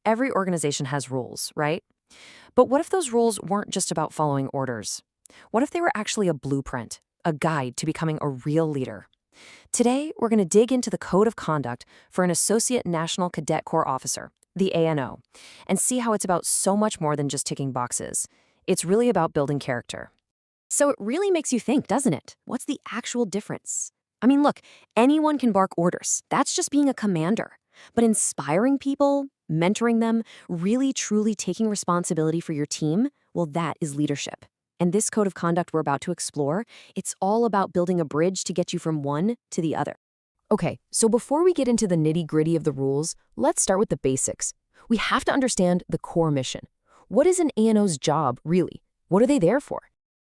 Every organization has rules, right? But what if those rules weren't just about following orders? What if they were actually a blueprint, a guide to becoming a real leader? Today, we're going to dig into the Code of Conduct for an Associate National Cadet Corps officer, the ANO, and see how it's about so much more than just ticking boxes. It's really about building character. So it really makes you think, doesn't it? What's the actual difference? I mean, look, anyone can bark orders. That's just being a commander. But inspiring people, mentoring them, really truly taking responsibility for your team, well, that is leadership. And this code of conduct we're about to explore, it's all about building a bridge to get you from one to the other. Okay, so before we get into the nitty-gritty of the rules, let's start with the basics. We have to understand the core mission. What is an ANO's job, really? What are they there for?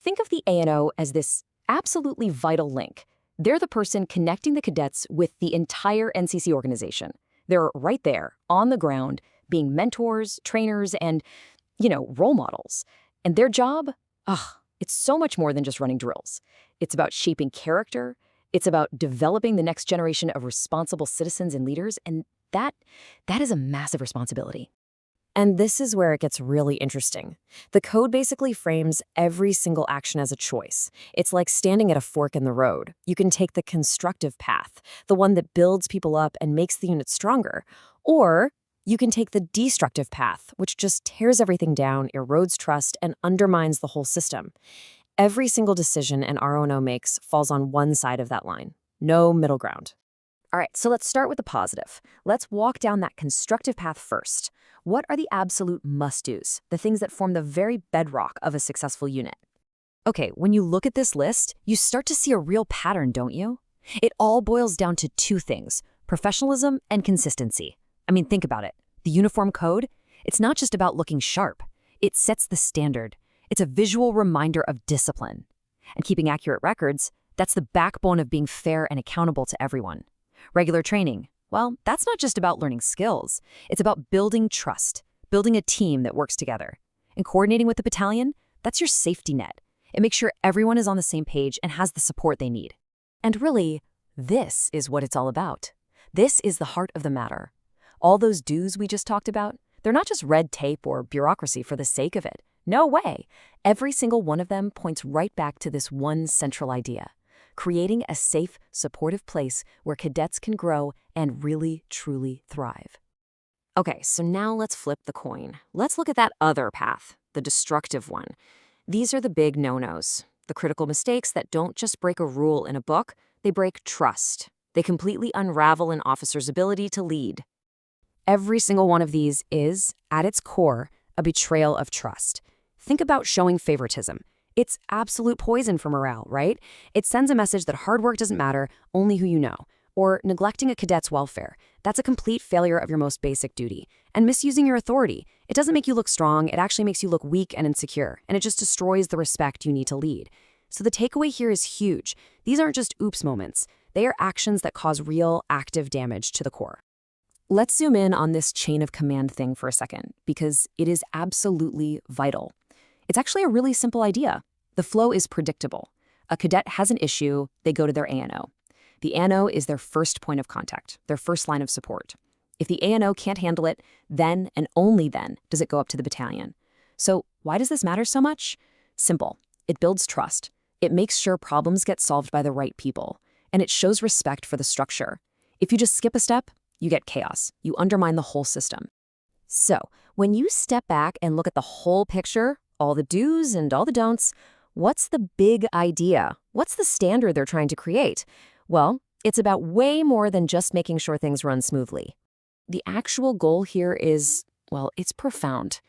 Think of the ANO as this absolutely vital link. They're the person connecting the cadets with the entire NCC organization. They're right there, on the ground, being mentors, trainers, and, role models. And their job? It's so much more than just running drills. It's about shaping character. It's about developing the next generation of responsible citizens and leaders, and that is a massive responsibility. And this is where it gets really interesting. The code basically frames every single action as a choice. It's like standing at a fork in the road. You can take the constructive path, the one that builds people up and makes the unit stronger, or you can take the destructive path, which just tears everything down, erodes trust, and undermines the whole system. Every single decision an RONO makes falls on one side of that line. No middle ground. All right, so let's start with the positive. Let's walk down that constructive path first. What are the absolute must-dos, the things that form the very bedrock of a successful unit? Okay, when you look at this list, you start to see a real pattern, don't you? It all boils down to two things: professionalism and consistency. I mean, think about it. The uniform code, it's not just about looking sharp. It sets the standard. It's a visual reminder of discipline. And keeping accurate records, that's the backbone of being fair and accountable to everyone. Regular training, well, that's not just about learning skills. It's about building trust, building a team that works together. And coordinating with the battalion, that's your safety net. It makes sure everyone is on the same page and has the support they need. And really, this is what it's all about. This is the heart of the matter. All those do's we just talked about, they're not just red tape or bureaucracy for the sake of it. No way. Every single one of them points right back to this one central idea: creating a safe, supportive place where cadets can grow and really, truly thrive. Okay, so now let's flip the coin. Let's look at that other path, the destructive one. These are the big no-nos, the critical mistakes that don't just break a rule in a book, they break trust. They completely unravel an officer's ability to lead. Every single one of these is, at its core, a betrayal of trust. Think about showing favoritism. It's absolute poison for morale, right? It sends a message that hard work doesn't matter, only who you know. Or neglecting a cadet's welfare. That's a complete failure of your most basic duty. And misusing your authority. It doesn't make you look strong, it actually makes you look weak and insecure, and it just destroys the respect you need to lead. So the takeaway here is huge. These aren't just oops moments. They are actions that cause real, active damage to the Corps. Let's zoom in on this chain of command thing for a second, because it is absolutely vital. It's actually a really simple idea. The flow is predictable. A cadet has an issue, they go to their ANO. The ANO is their first point of contact, their first line of support. If the ANO can't handle it, then and only then does it go up to the battalion. So why does this matter so much? Simple. It builds trust. It makes sure problems get solved by the right people. And it shows respect for the structure. If you just skip a step, you get chaos. You undermine the whole system. So when you step back and look at the whole picture, all the do's and all the don'ts, what's the big idea? What's the standard they're trying to create? Well, it's about way more than just making sure things run smoothly. The actual goal here is, well, it's profound.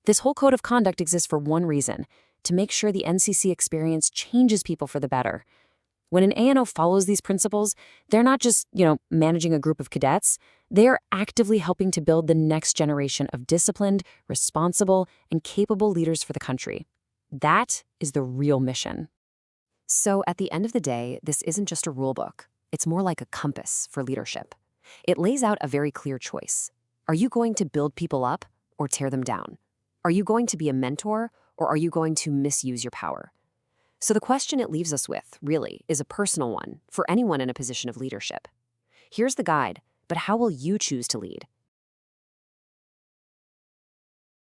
This whole code of conduct exists for one reason: to make sure the NCC experience changes people for the better. When an ANO follows these principles, they're not just, managing a group of cadets. They're actively helping to build the next generation of disciplined, responsible, and capable leaders for the country. That is the real mission. So at the end of the day, this isn't just a rule book. It's more like a compass for leadership. It lays out a very clear choice. Are you going to build people up or tear them down? Are you going to be a mentor or are you going to misuse your power? So the question it leaves us with, really, is a personal one for anyone in a position of leadership. Here's the guide, but how will you choose to lead?